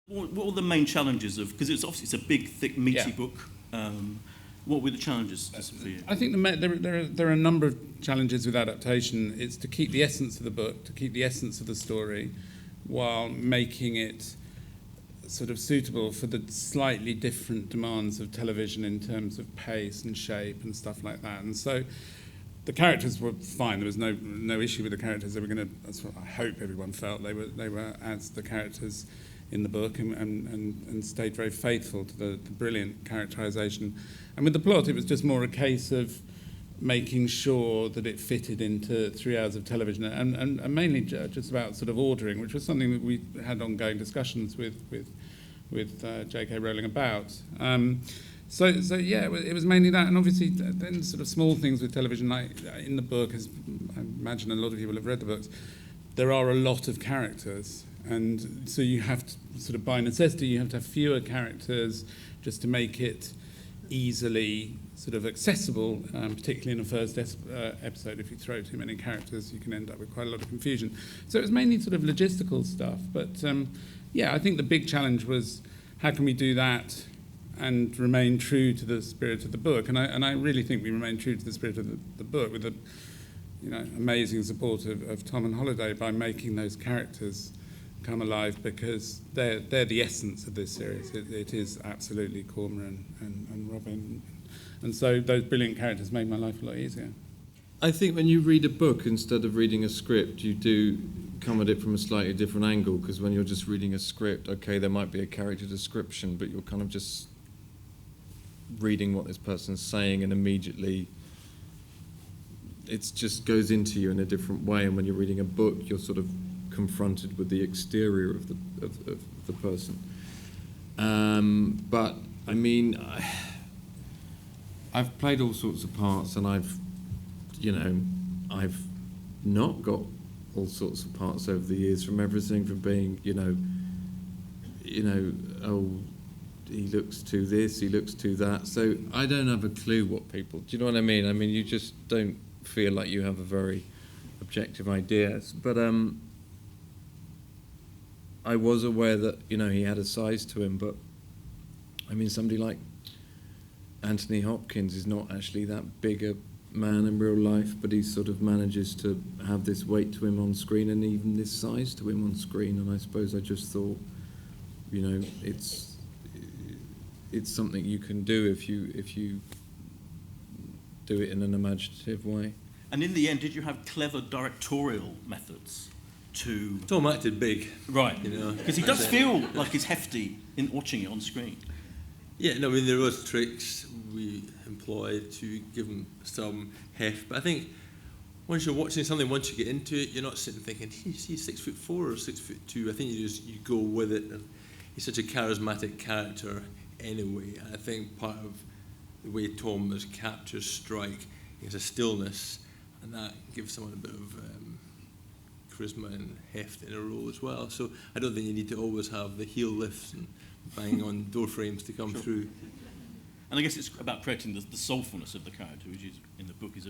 What were the main challenges of, because it's a big, thick, meaty book. What were the challenges for you? I think there are a number of challenges with adaptation. It's to keep the essence of the book, to keep the essence of the story, while making it sort of suitable for the slightly different demands of television in terms of pace and shape and stuff like that. And so the characters were fine. There was no issue with the characters. They were going to, that's what I hope everyone felt, they were as the characters in the book, and stayed very faithful to the brilliant characterisation. And with the plot, it was just more a case of making sure that it fitted into 3 hours of television, and mainly just about sort of ordering, which was something that we had ongoing discussions with JK Rowling about. So yeah, it was mainly that, and obviously then sort of small things with television, like in the book, as I imagine a lot of people have read the books, there are a lot of characters, and so you have to sort of, by necessity, you have to have fewer characters just to make it easily sort of accessible, particularly in the first episode. If you throw too many characters, you can end up with quite a lot of confusion. So it was mainly sort of logistical stuff, but yeah, I think the big challenge was how can we do that and remain true to the spirit of the book, and I really think we remained true to the spirit of the book with the amazing support of Tom and Holliday by making those characters come alive, because they're the essence of this series. It is absolutely Cormoran and Robin, and so those brilliant characters made my life a lot easier. I think when you read a book instead of reading a script, you do come at it from a slightly different angle, because when you're just reading a script, okay, there might be a character description, but you're kind of just reading what this person's saying, and immediately it just goes into you in a different way. And when you're reading a book, you're sort of confronted with the exterior of the person. But I mean, I've played all sorts of parts, and I've not got all sorts of parts over the years, from everything from being, oh, he looks to this, he looks to that. So I don't have a clue what people, do you know what I mean? I mean, you just don't feel like you have a very objective idea. But I was aware that, he had a size to him, but I mean, somebody like Anthony Hopkins is not actually that big a man in real life, but he sort of manages to have this weight to him on screen, and even this size to him on screen. And I suppose I just thought, it's something you can do if you do it in an imaginative way. And in the end, did you have clever directorial methods to... Tom acted big. Right. Because he does feel like he's hefty in watching it on screen. Yeah, no, I mean, there was tricks we employed to give him some heft, but I think once you're watching something, once you get into it, you're not sitting thinking, he's 6'4" or 6'2". I think you go with it, and he's such a charismatic character anyway. And I think part of the way Tom captures Strike is a stillness, and that gives someone a bit of charisma and heft in a role as well. So I don't think you need to always have the heel lifts and bang on door frames to come through. And I guess it's about creating the soulfulness of the character, which is in the book he's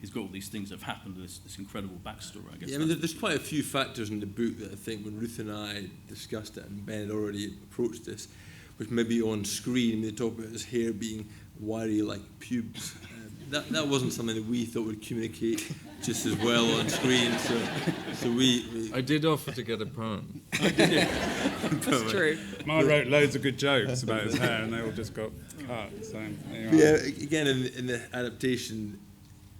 got all these things that have happened, this incredible backstory, I guess. Yeah, I mean, there's quite a few factors in the book that I think when Ruth and I discussed it, and Ben had already approached this, which maybe on screen, they talk about his hair being wiry like pubes. That wasn't something that we thought would communicate just as well on screen. So we I did offer to get a perm. That's true. I wrote loads of good jokes about his hair, and they all just got cut. So anyway. Yeah, again, in the adaptation,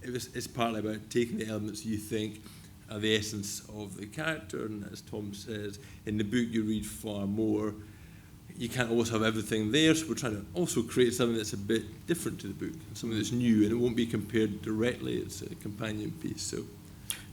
it's partly about taking the elements you think are the essence of the character, and as Tom says, in the book you read far more. You can't always have everything there, so we're trying to also create something that's a bit different to the book, something that's new, and it won't be compared directly. It's a companion piece. So,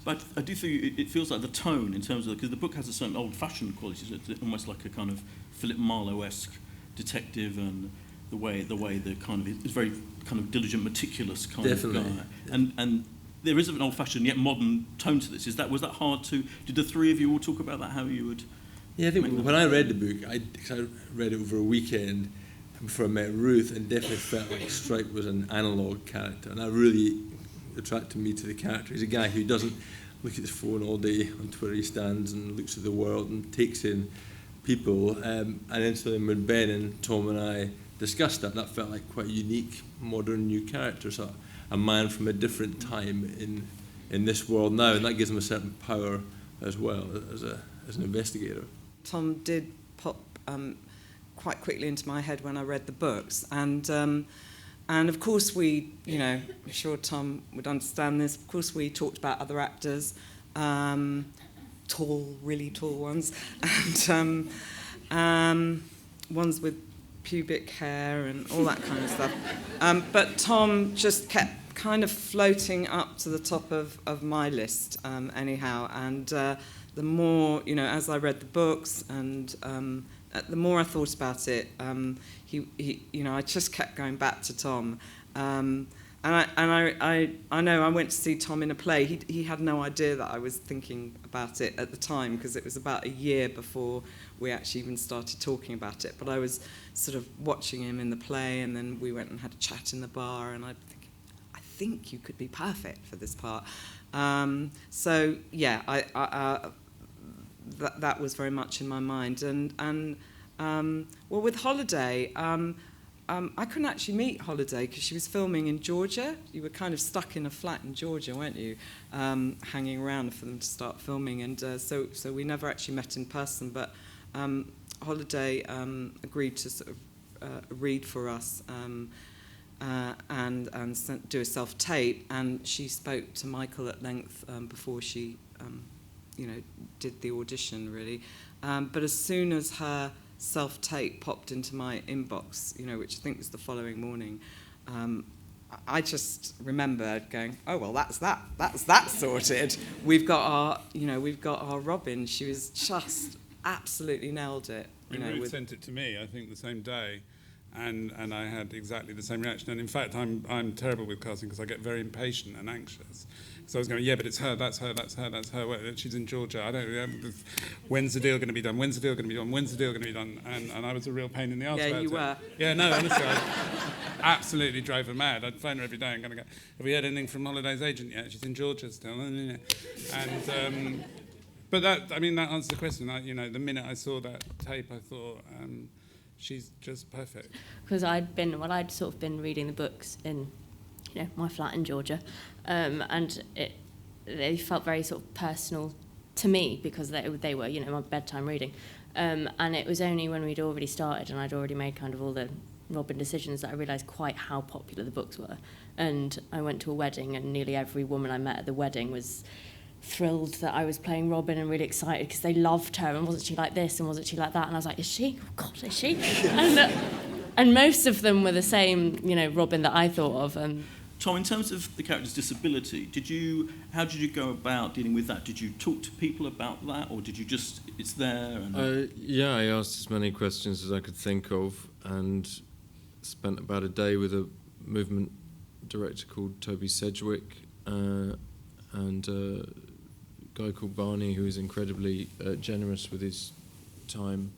but I do think it feels like the tone, in terms of, because the book has a certain old-fashioned quality, so it's almost like a kind of Philip Marlowe-esque detective, and the way the kind of is very kind of diligent, meticulous kind Definitely. of guy, and there is an old-fashioned yet modern tone to this. Was that hard to? Did the three of you all talk about that? How you would? Yeah, I think when I read the book, I read it over a weekend before I met Ruth, and definitely felt like Strike was an analogue character, and that really attracted me to the character. He's a guy who doesn't look at his phone all day on Twitter. He stands and looks at the world and takes in people, and then so then when Ben and Tom and I discussed that felt like quite a unique, modern, new character, so a man from a different time in this world now, and that gives him a certain power as well as an investigator. Tom did pop quite quickly into my head when I read the books, and of course we, I'm sure Tom would understand this. Of course we talked about other actors, tall, really tall ones, and ones with pubic hair and all that kind of stuff. But Tom just kept kind of floating up to the top of my list, anyhow. And the more, as I read the books and the more I thought about it, I just kept going back to Tom. And I know I went to see Tom in a play. He had no idea that I was thinking about it at the time, because it was about a year before we actually even started talking about it. But I was sort of watching him in the play, and then we went and had a chat in the bar, and I think you could be perfect for this part. So yeah, that was very much in my mind. And well, with Holliday, I couldn't actually meet Holliday because she was filming in Georgia. You were kind of stuck in a flat in Georgia, weren't you? Hanging around for them to start filming, and so we never actually met in person. But Holliday agreed to sort of read for us and do a self-tape, and she spoke to Michael at length before she, did the audition, really. But as soon as her self-tape popped into my inbox, which I think was the following morning, I just remember going, oh well, that's that sorted. We've got our Robin. She was just absolutely nailed it. Ruth sent it to me, I think, the same day, and I had exactly the same reaction. And in fact, I'm terrible with casting because I get very impatient and anxious. So I was going, yeah, but it's her, that's her. Well, she's in Georgia. I don't know. When's the deal going to be done? When's the deal going to be done? And I was a real pain in the arse about it. Yeah, you were. Yeah, no, honestly, I absolutely drove her mad. I'd phone her every day and go, have we heard anything from Holliday's agent yet? She's in Georgia still. And but that answers the question. The minute I saw that tape, I thought, she's just perfect. Because I'd sort of been reading the books in, my flat in Georgia, and they felt very sort of personal to me because they were, my bedtime reading. And it was only when we'd already started and I'd already made kind of all the Robin decisions that I realised quite how popular the books were. And I went to a wedding, and nearly every woman I met at the wedding was thrilled that I was playing Robin and really excited because they loved her, and wasn't she like this and wasn't she like that, and I was like, is she? Oh God, is she? And most of them were the same, Robin that I thought of. Tom, in terms of the character's disability, how did you go about dealing with that? Did you talk to people about that, or did you just, it's there? Yeah, I asked as many questions as I could think of, and spent about a day with a movement director called Toby Sedgwick, and a guy called Barney, who is incredibly generous with his time,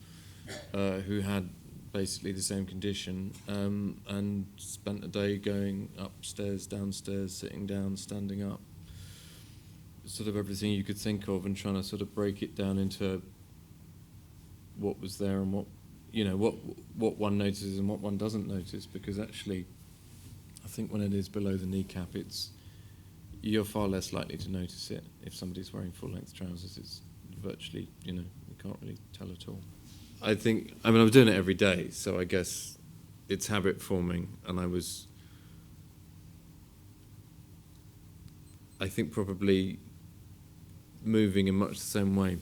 who had basically the same condition, and spent a day going upstairs, downstairs, sitting down, standing up, sort of everything you could think of, and trying to sort of break it down into what was there and what one notices and what one doesn't notice, because actually I think when it is below the kneecap, you're far less likely to notice it. If somebody's wearing full-length trousers, it's virtually, you can't really tell at all. I was doing it every day, so I guess it's habit forming, and I think probably moving in much the same way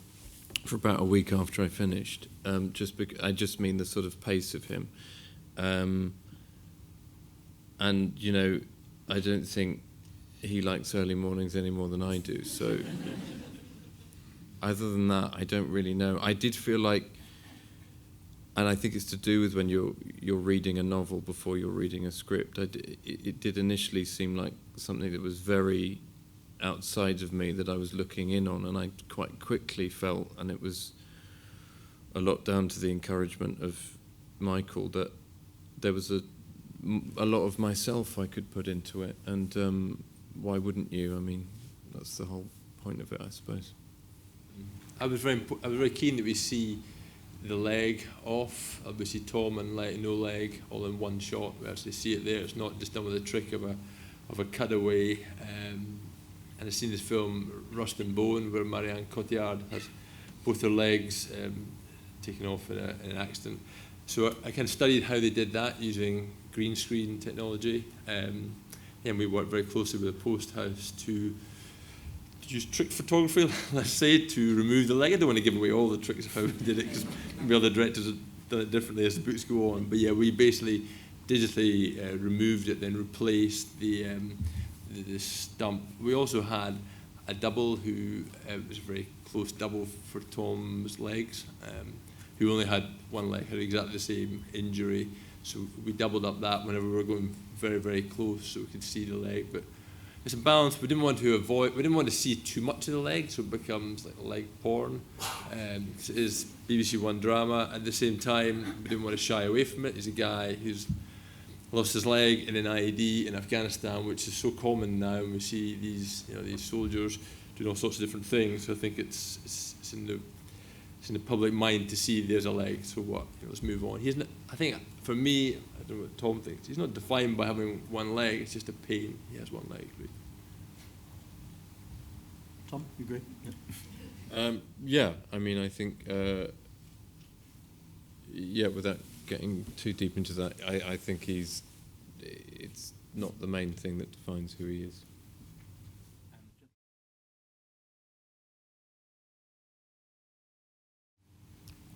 for about a week after I finished. I just mean the sort of pace of him. And, I don't think he likes early mornings any more than I do, so other than that, I don't really know. I did feel like, and I think it's to do with when you're reading a novel before you're reading a script, it did initially seem like something that was very outside of me that I was looking in on, and I quite quickly felt, and it was a lot down to the encouragement of Michael, that there was a lot of myself I could put into it, and why wouldn't you? I mean, that's the whole point of it, I suppose. I was very keen that we see the leg off. Obviously Tom and no leg all in one shot. We actually see it there. It's not just done with a trick of a cutaway. And I've seen this film Rust and Bone, where Marianne Cotillard has both her legs taken off in an accident. So I kind of studied how they did that using green screen technology. And we worked very closely with the Post House to use trick photography, let's say, to remove the leg. I don't want to give away all the tricks of how we did it, because the other directors have done it differently as the books go on. But yeah, we basically digitally removed it, then replaced the stump. We also had a double who was a very close double for Tom's legs, who only had one leg, had exactly the same injury. So we doubled up that whenever we were going very, very close, so we could see the leg. But it's a balance. We didn't want to see too much of the leg, so it becomes like leg porn. It is BBC One drama. At the same time, we didn't want to shy away from it. He's a guy who's lost his leg in an IED in Afghanistan, which is so common now, and we see these soldiers doing all sorts of different things. So I think it's in the public mind to see there's a leg. So what? Let's move on. I think for me, I don't know what Tom thinks. He's not defined by having one leg. It's just a pain. He has one leg. Really. Tom, you agree? Yeah, I mean, I think, without getting too deep into that, I think it's not the main thing that defines who he is.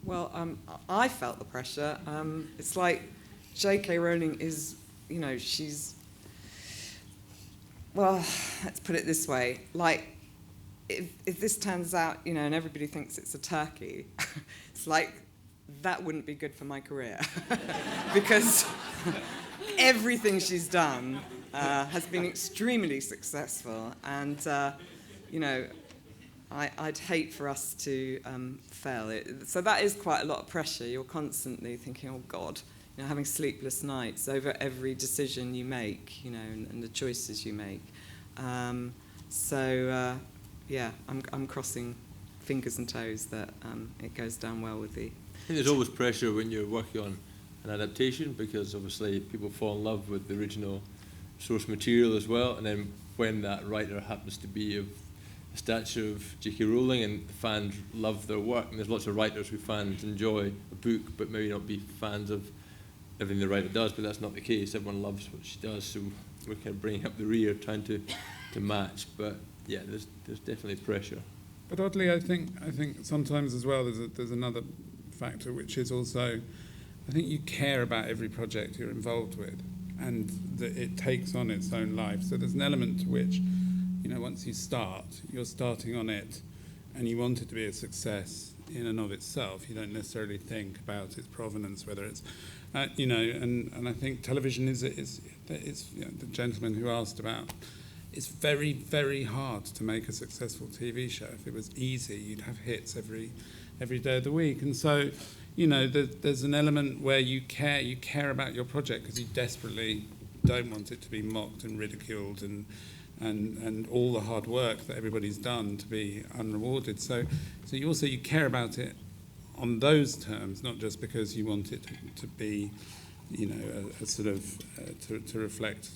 Well, I felt the pressure. It's like JK Rowling is, she's, well, let's put it this way, like, if this turns out, and everybody thinks it's a turkey, it's like, that wouldn't be good for my career. Because everything she's done has been extremely successful. And, I'd hate for us to fail. So that is quite a lot of pressure. You're constantly thinking, oh, God, having sleepless nights over every decision you make, and the choices you make. I'm crossing fingers and toes that it goes down well with the... I think there's always pressure when you're working on an adaptation, because obviously people fall in love with the original source material as well, and then when that writer happens to be of the stature of JK Rowling and the fans love their work, and there's lots of writers who fans enjoy a book but maybe not be fans of everything the writer does, but that's not the case. Everyone loves what she does, so we're kind of bringing up the rear, trying to match. But yeah, there's definitely pressure. But oddly, I think sometimes as well there's another factor, which is also, I think you care about every project you're involved with, and that it takes on its own life. So there's an element to which, once you start, you're starting on it, and you want it to be a success in and of itself. You don't necessarily think about its provenance, whether it's, and I think television is the gentleman who asked about. It's very, very hard to make a successful TV show. If it was easy, you'd have hits every day of the week. And so, there's an element where you care about your project because you desperately don't want it to be mocked and ridiculed and all the hard work that everybody's done to be unrewarded. So you care about it on those terms, not just because you want it to be, a sort of to reflect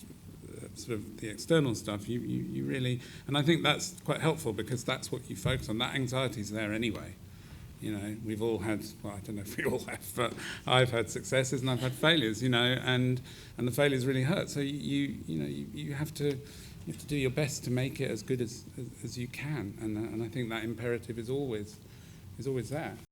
sort of the external stuff. You really, and I think that's quite helpful because that's what you focus on. That anxiety's there anyway. We've all had, well, I don't know if we all have, but I've had successes and I've had failures, and the failures really hurt. So you have to do your best to make it as good as you can, and I think that imperative is always there.